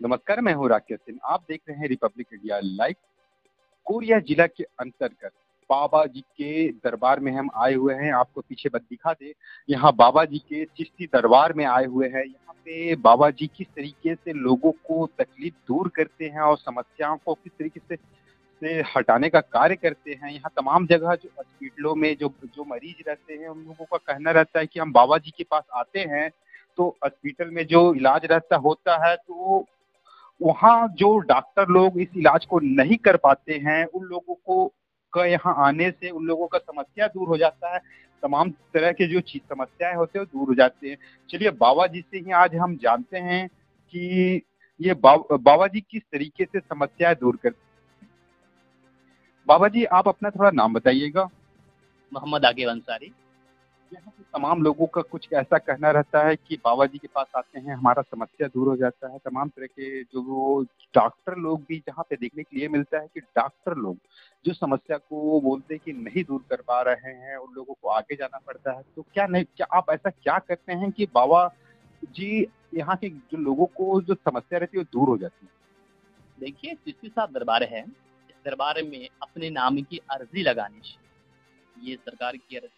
नमस्कार, मैं हूँ राकेश सिंह। आप देख रहे हैं रिपब्लिक इंडिया लाइव। कोरिया जिला के अंतर्गत बाबा जी के दरबार में हम आए हुए हैं। आपको पीछे बस दिखा दे, यहाँ बाबा जी के चिश्ती दरबार में आए हुए हैं। यहाँ पे बाबा जी किस तरीके से लोगों को तकलीफ दूर करते हैं और समस्याओं को किस तरीके से हटाने का कार्य करते हैं। यहाँ तमाम जगह जो हॉस्पिटलों में जो जो मरीज रहते हैं, उन लोगों का कहना रहता है कि हम बाबा जी के पास आते हैं तो हॉस्पिटल में जो इलाज रहता होता है, तो वहाँ जो डॉक्टर लोग इस इलाज को नहीं कर पाते हैं, उन लोगों को का यहाँ आने से उन लोगों का समस्या दूर हो जाता है। तमाम तरह के जो चीज समस्याएं होते हैं वो दूर हो जाते हैं। चलिए बाबा जी से ही आज हम जानते हैं कि ये बाबा जी किस तरीके से समस्याएं दूर करते हैं। बाबा जी, आप अपना थोड़ा नाम बताइएगा। मोहम्मद आकिब अंसारी। यहाँ पे तमाम लोगों का कुछ ऐसा कहना रहता है कि बाबा जी के पास आते हैं हमारा समस्या दूर हो जाता है। तमाम तरह के जो वो डॉक्टर लोग भी जहाँ पे देखने के लिए मिलता है कि डॉक्टर लोग जो समस्या को वो बोलते हैं कि नहीं दूर कर पा रहे हैं, उन लोगों को आगे जाना पड़ता है। तो क्या आप ऐसा क्या करते हैं कि बाबा जी यहाँ के जो लोगों को जो समस्या रहती है वो दूर हो जाती है। देखिए, चिश्ती साहब दरबार है। इस दरबार में अपने नाम की अर्जी लगाने से, ये सरकार की अर्जी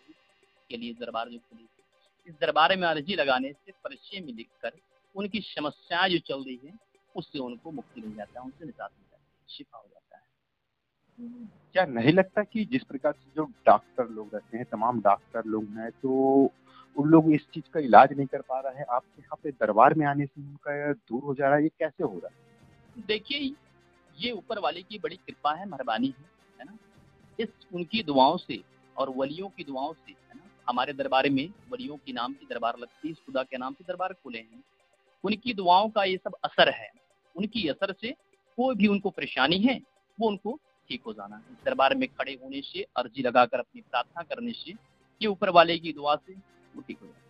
के लिए दरबार जो खुली है, इस दरबार में अर्जी लगाने से पर्चे में लिखकर उनकी समस्याएं जो चल रही है उससे उनको मुक्ति मिल जाता है, उनसे निजात मिल जाती है, शिफा हो जाता है। क्या नहीं लगता कि जिस प्रकार से जो डॉक्टर लोग रहते हैं, तमाम डॉक्टर लोग हैं, तो उन लोग इस चीज का इलाज नहीं कर पा रहे हैं, आपके यहाँ पे दरबार में आने से उनका दूर हो जा रहा है, ये कैसे हो रहा देखिए, ये ऊपर वाले की बड़ी कृपा है, मेहरबानी है ना। इस उनकी दुआओं से और वलियों की दुआओं से, है ना, हमारे दरबार में वलियों के नाम की दरबार लगती है, खुदा के नाम से दरबार खुले हैं। उनकी दुआओं का ये सब असर है। उनकी असर से कोई भी उनको परेशानी है वो उनको ठीक हो जाना है। इस दरबार में खड़े होने से, अर्जी लगाकर अपनी प्रार्थना करने से, ये ऊपर वाले की दुआ से वो ठीक हो जाता है।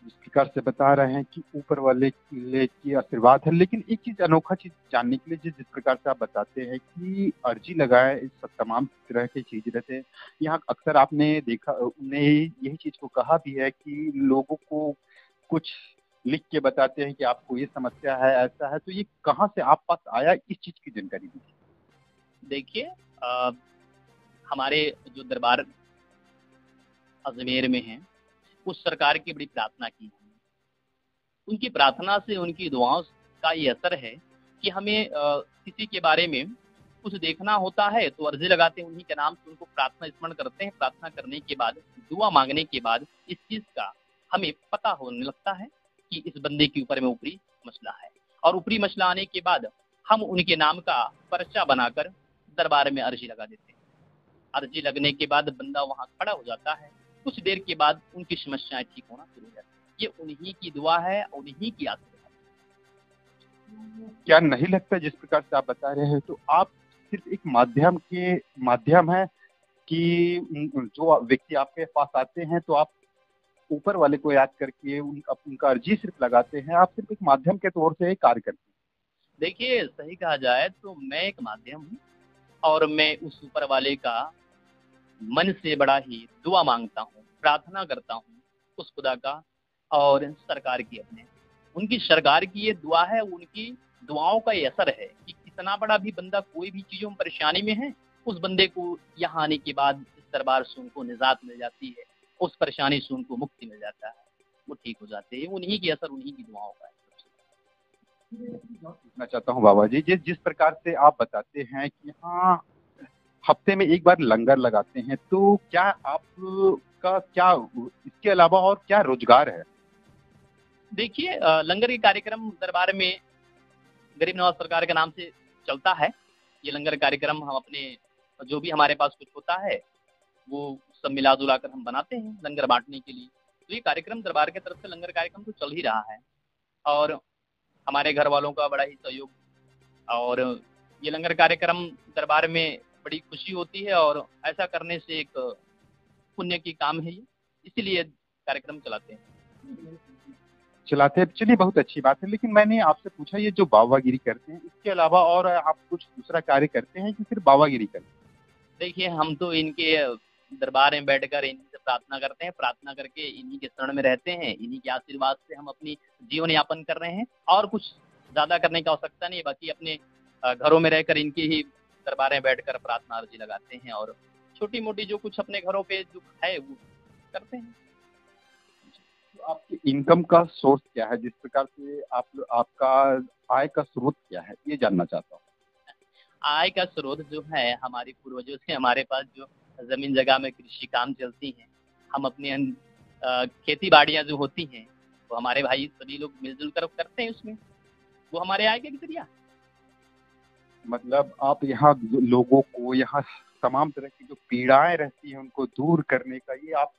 जिस प्रकार से बता रहे हैं कि ऊपर वाले की आशीर्वाद है, लेकिन एक चीज अनोखा चीज जानने के लिए जिस प्रकार से आप बताते हैं कि अर्जी लगाए, इस सब तमाम तरह के चीज रहते हैं। यहाँ अक्सर आपने देखा, उन्हें यही चीज को कहा भी है कि लोगों को कुछ लिख के बताते हैं कि आपको ये समस्या है, ऐसा है। तो ये कहाँ से आप पास आया, इस चीज की जानकारी दीजिए। देखिए, हमारे जो दरबार अजमेर में है, उस सरकार की बड़ी प्रार्थना की है। उनकी प्रार्थना से, उनकी दुआओं का ये असर है कि हमें किसी के बारे में कुछ देखना होता है तो अर्जी लगाते हैं उन्हीं के नाम से, उनको प्रार्थना स्मरण करते हैं। प्रार्थना करने के बाद, दुआ मांगने के बाद इस चीज का हमें पता होने लगता है कि इस बंदे के ऊपर में ऊपरी मसला है। और ऊपरी मसला आने के बाद हम उनके नाम का पर्चा बनाकर दरबार में अर्जी लगा देते हैं। अर्जी लगने के बाद बंदा वहाँ खड़ा हो जाता है। कुछ देर के बाद उनकी समस्याएं ठीक होना शुरू हो जाती है। ये उन्हीं की दुआ है, उन्हीं की आशीर्वाद है। क्या नहीं लगता जिस प्रकार से आप बता रहे हैं, तो आप सिर्फ एक माध्यम है कि जो व्यक्ति आपके पास आते हैं तो आप ऊपर वाले को याद करके उनका अर्जी सिर्फ लगाते हैं, आप सिर्फ एक माध्यम के तौर से कार्य करते हैं। देखिए, सही कहा जाए तो मैं एक माध्यम हूँ और मैं उस ऊपर वाले का मन से बड़ा ही दुआ मांगता हूँ, प्रार्थना करता हूँ उस खुदा का। और सरकार की अपने, उनकी सरकार की ये दुआ है, उनकी दुआओं का ये असर है कि कितना बड़ा भी बंदा कोई भी चीजों में परेशानी में है, उस बंदे को यहाँ आने के बाद इस दरबार से उनको निजात मिल जाती है, उस परेशानी से उनको मुक्ति मिल जाता है, वो ठीक हो जाते हैं। उन्हीं की असर, उन्हीं की दुआओं का है। पूछना चाहता हूँ बाबा जी, जिस प्रकार से आप बताते हैं कि यहाँ हफ्ते में एक बार लंगर लगाते हैं, तो क्या आपका क्या इसके अलावा और क्या रोजगार है। देखिए, लंगर के कार्यक्रम दरबार में गरीब नवाज सरकार के नाम से चलता है। ये लंगर कार्यक्रम हम अपने, जो भी हमारे पास कुछ होता है वो सब मिला जुला कर हम बनाते हैं लंगर बांटने के लिए। तो ये कार्यक्रम दरबार की तरफ से लंगर कार्यक्रम तो चल ही रहा है और हमारे घर वालों का बड़ा ही सहयोग। और ये लंगर कार्यक्रम दरबार में बड़ी खुशी होती है और ऐसा करने से एक पुण्य की काम है ये, इसीलिए कार्यक्रम चलाते हैं। चलाते हैं, चलिए बहुत अच्छी बात है। लेकिन मैंने आपसे पूछा, ये जो बाबागिरी करते हैं, इसके अलावा और आप कुछ दूसरा कार्य करते हैं कि सिर्फ बाबागिरी करते हैं। देखिए, हम तो इनके दरबार में बैठकर इन्हीं से प्रार्थना करते हैं, प्रार्थना करके इन्हीं के शरण में रहते हैं, इन्हीं के आशीर्वाद से हम अपनी जीवन यापन कर रहे हैं। और कुछ ज़्यादा करने की आवश्यकता नहीं है। बाकी अपने घरों में रहकर इनकी ही दरबार में बैठकर प्रार्थना अर्जी लगाते हैं और छोटी-मोटी जो कुछ अपने घरों पे जो है वो करते हैं। तो आपकी इनकम का सोर्स क्या है? जिस प्रकार से आप आपका आय का स्रोत क्या है? ये जानना चाहता हूँ। आय का स्रोत जो है हमारे पूर्वजों से हमारे पास जो ज़मीन जगह में कृषि काम चलती हैं, हम अपने खेती-बाड़ियाँ जो होती हैं, वो हमारे भाई सभी लोग मिल-जुल कर करते हैं उसमें। वो हमारे आय का एक ज़रिया। मतलब आप यहाँ लोगों को यहाँ तमाम तरह की जो पीड़ाएँ रहती हैं उनको दूर करने का ये आप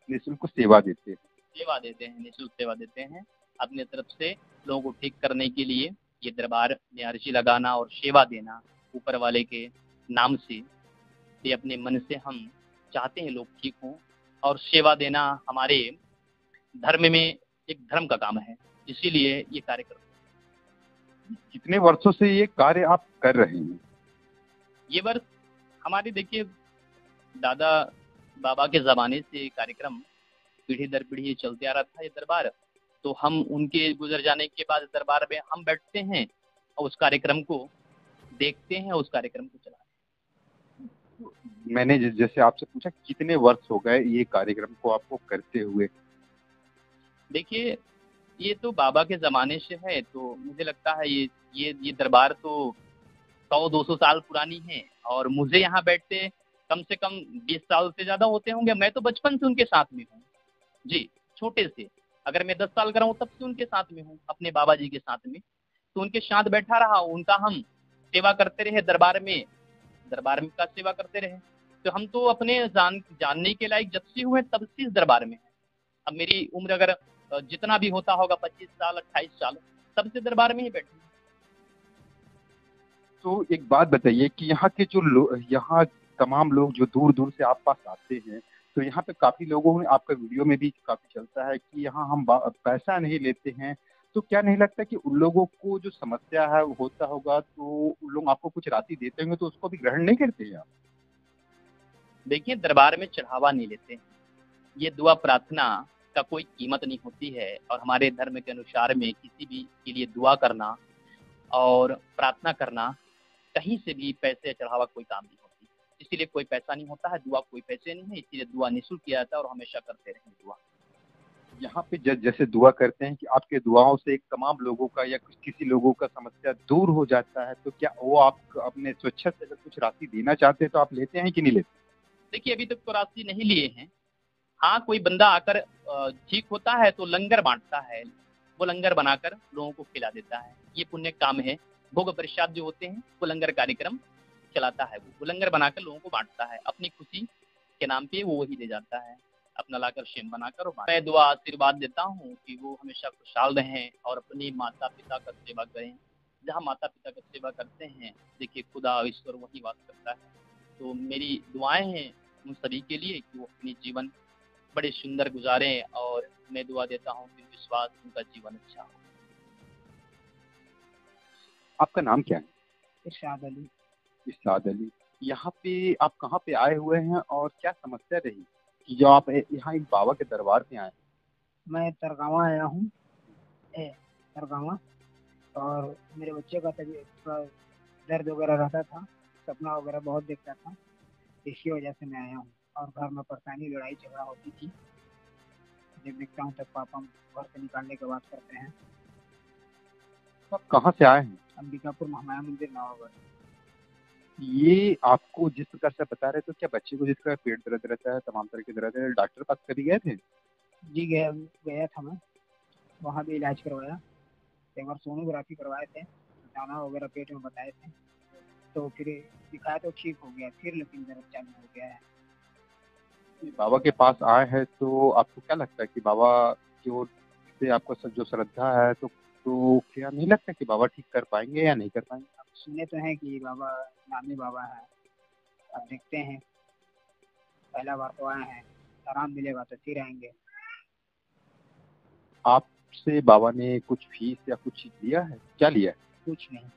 निःशुल्क सेवा देते हैं। सेवा देते हैं, निःशुल्क सेवा देते हैं। अपनी तरफ से लोगों को ठीक करने के लिए ये दरबार में अर्जी लगाना और सेवा देना ऊपर वाले के नाम से, ये अपने मन से हम चाहते हैं लोग ठीक हों और सेवा देना हमारे धर्म में एक धर्म का काम है, इसीलिए ये कार्य करते हैं। कितने वर्षों से ये कार्य आप कर रहे हैं? ये वर्ष हमारे देखिए दादा बाबा के ज़माने से ये कार्यक्रम पीढ़ी दर पीढ़ी चलते आ रहा था ये दरबार। तो हम उनके गुजर जाने के बाद दरबार में हम बैठते हैं और उस कार्यक्रम को देखते हैं और उस कार्यक्रम को चलाते हैं। मैंने जैसे आपसे पूछा कितने वर्ष हो गए ये कार्यक्रम को आपको करते हुए? देखिए ये तो बाबा के ज़माने से है, तो मुझे लगता है ये दरबार तो 100-200 साल पुरानी है और मुझे यहाँ बैठते कम से कम 20 साल से ज़्यादा होते होंगे। मैं तो बचपन से उनके साथ में हूँ। जी, छोटे से। अगर मैं 10 साल का रहा हूँ तब से उनके साथ में हूँ, अपने बाबा जी के साथ में। तो उनके साथ बैठा रहा, उनका हम सेवा करते रहे दरबार में का सेवा करते रहे। तो हम तो अपने जानने के लायक जब से हुए तब से इस दरबार में हैं। अब मेरी उम्र अगर जितना भी होता होगा 25 साल, 28 साल, तब से दरबार में ही बैठे हैं। तो एक बात बताइए कि यहाँ के जो यहाँ तमाम लोग जो दूर-दूर से आप पास आते हैं, तो यहाँ पे काफ़ी लोगों ने आपका वीडियो में भी काफ़ी चलता है कि यहाँ हम पैसा नहीं लेते हैं। तो क्या नहीं लगता कि उन लोगों को जो समस्या है वो होता होगा तो उन लोग आपको कुछ राशि देते होंगे तो उसको भी ग्रहण नहीं करते हैं आप? देखिए दरबार में चढ़ावा नहीं लेते हैं। ये दुआ प्रार्थना का कोई कीमत नहीं होती है और हमारे धर्म के अनुसार में किसी भी के लिए दुआ करना और प्रार्थना करना कहीं से भी पैसे चढ़ावा कोई काम नहीं होती। इसीलिए कोई पैसा नहीं होता है, दुआ कोई पैसे नहीं है, इसीलिए दुआ निःशुल्क किया जाता है और हमेशा करते रहेंगे दुआ। यहाँ पे जैसे दुआ करते हैं कि आपके दुआओं से एक तमाम लोगों का या कुछ किसी लोगों का समस्या दूर हो जाता है, तो क्या वो आप अपने स्वेच्छा से अगर कुछ राशि देना चाहते हैं तो आप लेते हैं कि नहीं लेते? देखिए अभी तक तो राशि नहीं लिए हैं। हाँ, कोई बंदा आकर ठीक होता है तो लंगर बाँटता है। वो लंगर बनाकर लोगों को खिला देता है। ये पुण्य काम है। भोग प्रसाद जो होते हैं, वो लंगर कार्यक्रम चलाता है वो। वो लंगर बनाकर लोगों को बाँटता है। अपनी खुशी के नाम पे वो वही ले जाता है। अपना लाकर शेम बनाकर और मैं दुआ आशीर्वाद देता हूँ कि वो हमेशा खुशहाल रहें और अपनी माता-पिता का सेवा करें। जहाँ माता-पिता का सेवा करते हैं, देखिए खुदा ईश्वर वहीं वास करता है। तो मेरी दुआएँ हैं उन सभी के लिए कि वो अपनी जीवन बड़े सुंदर गुजारें और मैं दुआ देता हूँ कि विश्वास उनका जीवन अच्छा हो। आपका नाम क्या है? इरशाद अली। इरशाद अली। यहाँ पे आप कहाँ पे आए हुए हैं और क्या समस्या रही कि जो आप यहाँ एक बाबा के दरबार पे आए? मैं तरगावा आया हूँ, तरगावा, और मेरे बच्चे का तबीयत थोड़ा दर्द वगैरह रहता था, सपना वगैरह बहुत देखता था, इसी वजह से मैं आया हूँ। और घर में परेशानी लड़ाई झगड़ा होती थी, जब देखता हूँ तब पापा घर से निकालने की बात करते हैं। तो आप कहाँ से आए हैं? अंबिकापुर महामाया मंदिर नवागढ़। ये आपको जिस प्रकार से बता रहे थे, क्या बच्चे को जिस प्रकार पेट दर्द रहता है, तमाम तरह के दर्द है, डॉक्टर पास कभी गए थे? जी गया था मैं, वहाँ भी इलाज करवाया। एक बार सोनोग्राफी करवाए थे, दाना वगैरह पेट में बताए थे, तो फिर दिखाया तो ठीक हो गया, फिर लेकिन दर्द चालू हो गया है। बाबा के पास आए हैं तो आपको क्या लगता है कि बाबा की ओर से आपको जो श्रद्धा है तो क्या नहीं लगता कि बाबा ठीक कर पाएंगे या नहीं कर पाएंगे? अब सुने तो हैं कि बाबा नामी बाबा है, अब देखते हैं। पहला बार तो आए हैं, आराम मिलेगा तो फिर आएंगे। आपसे बाबा ने कुछ फीस या कुछ लिया है? क्या लिया है? कुछ नहीं।